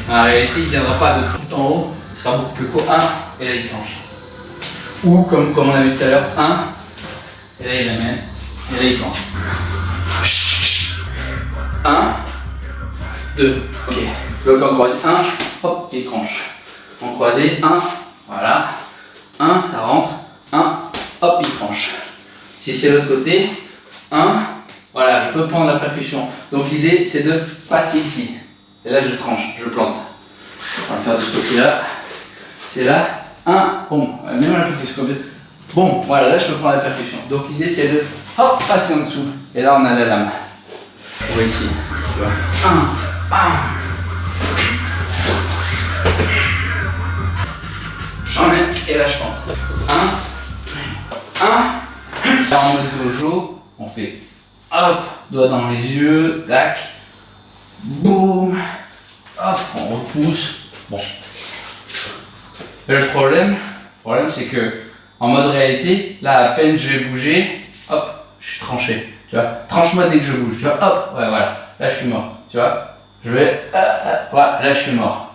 En réalité, il ne viendra pas de tout en haut, il sera beaucoup plus court. 1, et là il tranche. Ou comme on a vu tout à l'heure, 1, et là il amène, et là il plante. 1, 2, ok. Bloc en croisé, 1, hop, il tranche. En croisé, 1, voilà. 1, ça rentre, 1, hop, il tranche. Si c'est l'autre côté, 1, voilà, je peux prendre la percussion. Donc l'idée, c'est de passer ici. Et là, je tranche, je plante. On va le faire de ce côté-là. C'est là, 1, bon, même la percussion. Bon, voilà, là, je peux prendre la percussion. Donc l'idée, c'est de, hop, passer en dessous. Et là, on a la lame. On voit ici, tu vois. 1, bam. J'emmène et là, je plante. 1, 1. Là, en mode dojo, on fait hop, doigt dans les yeux, tac, boum, hop, on repousse. Bon. Le problème c'est que en mode réalité, là, à peine je vais bouger, hop, je suis tranché. Tu vois, tranche-moi dès que je bouge. Tu vois, hop, ouais, voilà, là, je suis mort. Tu vois, je vais, voilà, là, je suis mort.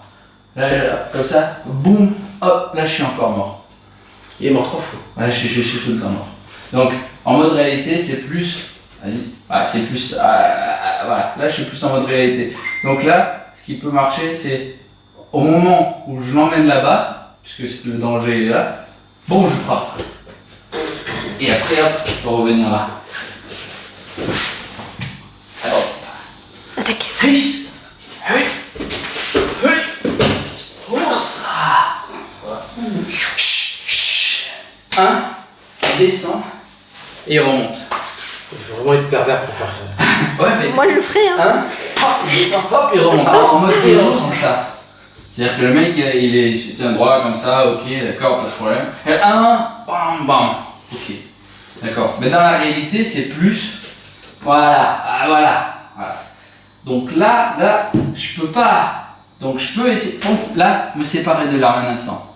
Là, comme ça, boum, hop, là, je suis encore mort. Il est mort 3 fois. Ouais, je suis tout le temps mort. Donc, en mode réalité, c'est plus. Vas-y. Ouais, c'est plus. Voilà, là, je suis plus en mode réalité. Donc là, ce qui peut marcher, c'est au moment où je l'emmène là-bas, puisque le danger est là, bon, je frappe. Et après, hop, je peux revenir là. Alors, Attaque. oui. Oui. Oui. Un, il descend et il remonte. Il faut vraiment être pervers pour faire ça. Ouais, mais. Moi je le ferai hein. Un, hop, il descend, hop, il remonte. En mode vélo, c'est ça. C'est-à-dire que le mec, il se tient droit comme ça, ok, d'accord, pas de problème. Et un, bam, bam, ok. D'accord. Mais dans la réalité, c'est plus. Voilà, voilà. Donc là, je peux pas. Donc je peux essayer. Donc là, me séparer de l'arme un instant.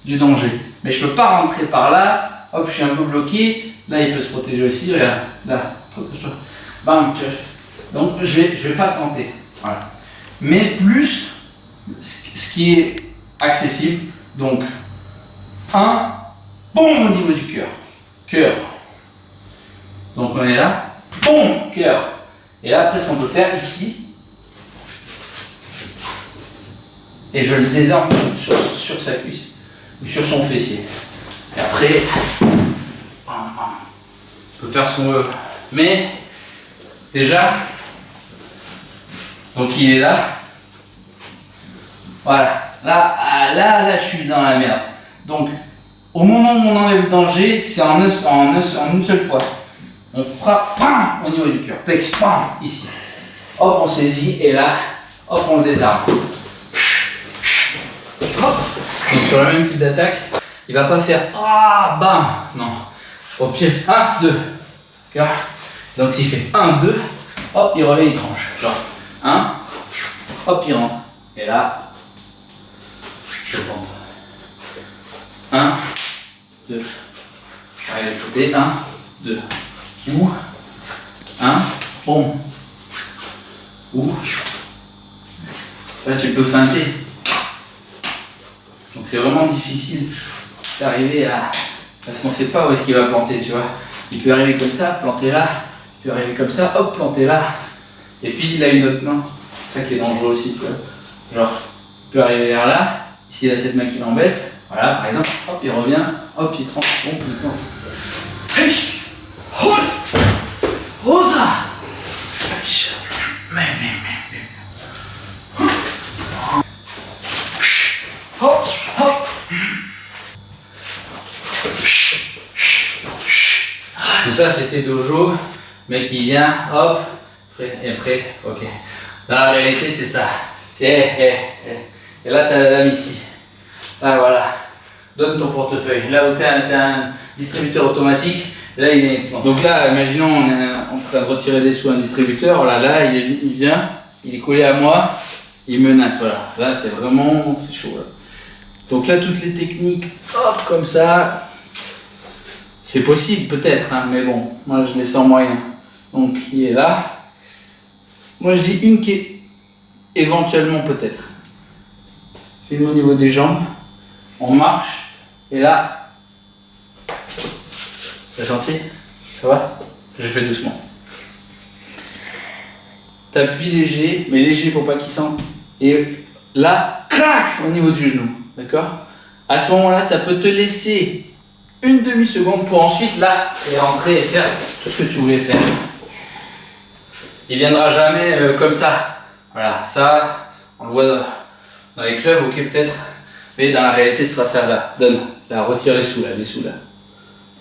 Du danger. Mais je peux pas rentrer par là. Hop, je suis un peu bloqué. Là, il peut se protéger aussi. Regarde. Là, protège-toi. Bam, tu vois. Donc je vais pas tenter. Voilà. Mais plus ce qui est accessible. Donc, un, bon au niveau du cœur. Cœur. Donc on est là. Bon, cœur. Et là, après, ce qu'on peut faire ici. Et je le désarme sur sa cuisse. Ou sur son fessier. Et après, on peut faire ce qu'on veut. Mais, déjà, donc il est là. Voilà. Là, je suis dans la merde. Donc, au moment où on enlève le danger, c'est en une seule fois. On frappe, bam, au niveau du cœur. Plex, bam, ici. Hop, on saisit, et là, hop, on le désarme. Hop. Donc sur le même type d'attaque, il va pas faire bam, non. Au pied, 1, 2. Donc s'il fait 1, 2, hop, il revient, il tranche. Genre 1, hop, il rentre. Et là, je plante. 1, 2. Allez, le côté, 1, 2. Ou 1, bon. Ou là, tu peux feinter. Donc c'est vraiment difficile d'arriver à... Parce qu'on ne sait pas où est-ce qu'il va planter, tu vois. Il peut arriver comme ça, planter là. Il peut arriver comme ça, hop, planter là. Et puis il a une autre main. C'est ça qui est dangereux aussi, tu vois. Genre, il peut arriver vers là. Ici, il a cette main qui l'embête. Voilà, par exemple, hop, il revient. Hop, il tranche. Bon, il plante. Tout ça c'était dojo, mec qui vient, hop, et après, ok. Dans la réalité c'est ça. Et là t'as la dame ici. Là voilà. Donne ton portefeuille. Là où t'as un distributeur automatique, là il est. Donc là, imaginons on est en train de retirer des sous à un distributeur, là il vient, il est collé à moi, il menace, voilà. Là c'est vraiment, c'est chaud là. Donc là toutes les techniques, hop, comme ça. C'est possible peut-être, hein, mais bon, moi je les sens moyens. Donc il est là. Moi je dis une qui est éventuellement peut-être. une au niveau des jambes, on marche, et là, t'as senti? Ça va? Je fais doucement. T'appuies léger, mais léger pour pas qu'il sente. Et là, clac, au niveau du genou, d'accord? À ce moment-là, ça peut te laisser une demi-seconde pour ensuite, là, et rentrer et faire tout ce que tu voulais faire. Il viendra jamais comme ça. Voilà, ça, on le voit dans les clubs, ok, peut-être. Mais dans la réalité, ce sera ça, là. Donne, là, retire les sous, là.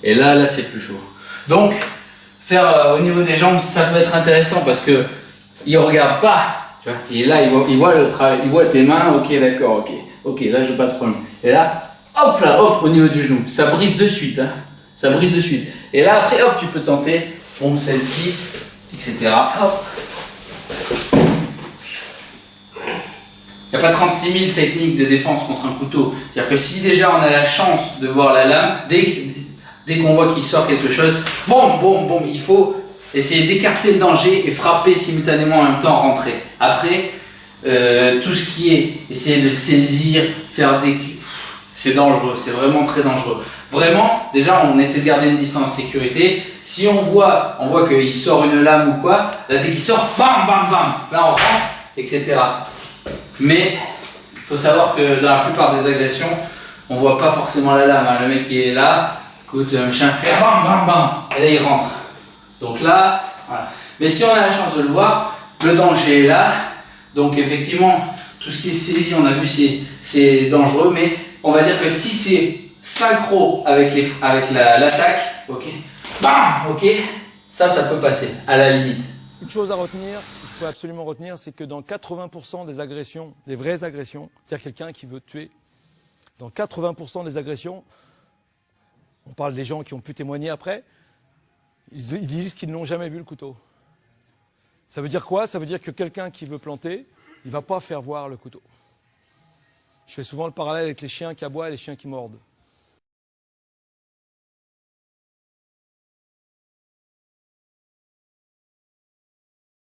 Et là, c'est plus chaud. Donc, faire au niveau des jambes, ça peut être intéressant parce que il regarde pas. Tu vois, et là, il voit le travail, il voit tes mains, ok, d'accord, ok, là, je pas de problème. Et là, hop, au niveau du genou. Ça brise de suite, hein. Ça brise de suite. Et là, après, hop, tu peux tenter, bon, celle-ci, etc. Hop. Il n'y a pas 36 000 techniques de défense contre un couteau. C'est-à-dire que si déjà on a la chance de voir la lame, dès qu'on voit qu'il sort quelque chose, boum, il faut essayer d'écarter le danger et frapper simultanément en même temps, rentrer. Après, tout ce qui est essayer de saisir, faire des clics, c'est dangereux, c'est vraiment très dangereux. Vraiment, déjà on essaie de garder une distance de sécurité. Si on voit qu'il sort une lame ou quoi, là dès qu'il sort, bam, là on rentre, etc. Mais il faut savoir que dans la plupart des agressions, on voit pas forcément la lame, hein. Le mec qui est là, écoute, le machin, bam, et là il rentre. Donc là, voilà. Mais si on a la chance de le voir, le danger est là. Donc effectivement, tout ce qui est saisi, on a vu, c'est dangereux, mais on va dire que si c'est synchro avec l'attaque, ok, bam, ok, ça peut passer, à la limite. Une chose à retenir, il faut absolument retenir, c'est que dans 80% des agressions, des vraies agressions, c'est-à-dire quelqu'un qui veut tuer, dans 80% des agressions, on parle des gens qui ont pu témoigner après, ils disent qu'ils n'ont jamais vu le couteau. Ça veut dire quoi? Ça veut dire que quelqu'un qui veut planter, il ne va pas faire voir le couteau. Je fais souvent le parallèle avec les chiens qui aboient et les chiens qui mordent.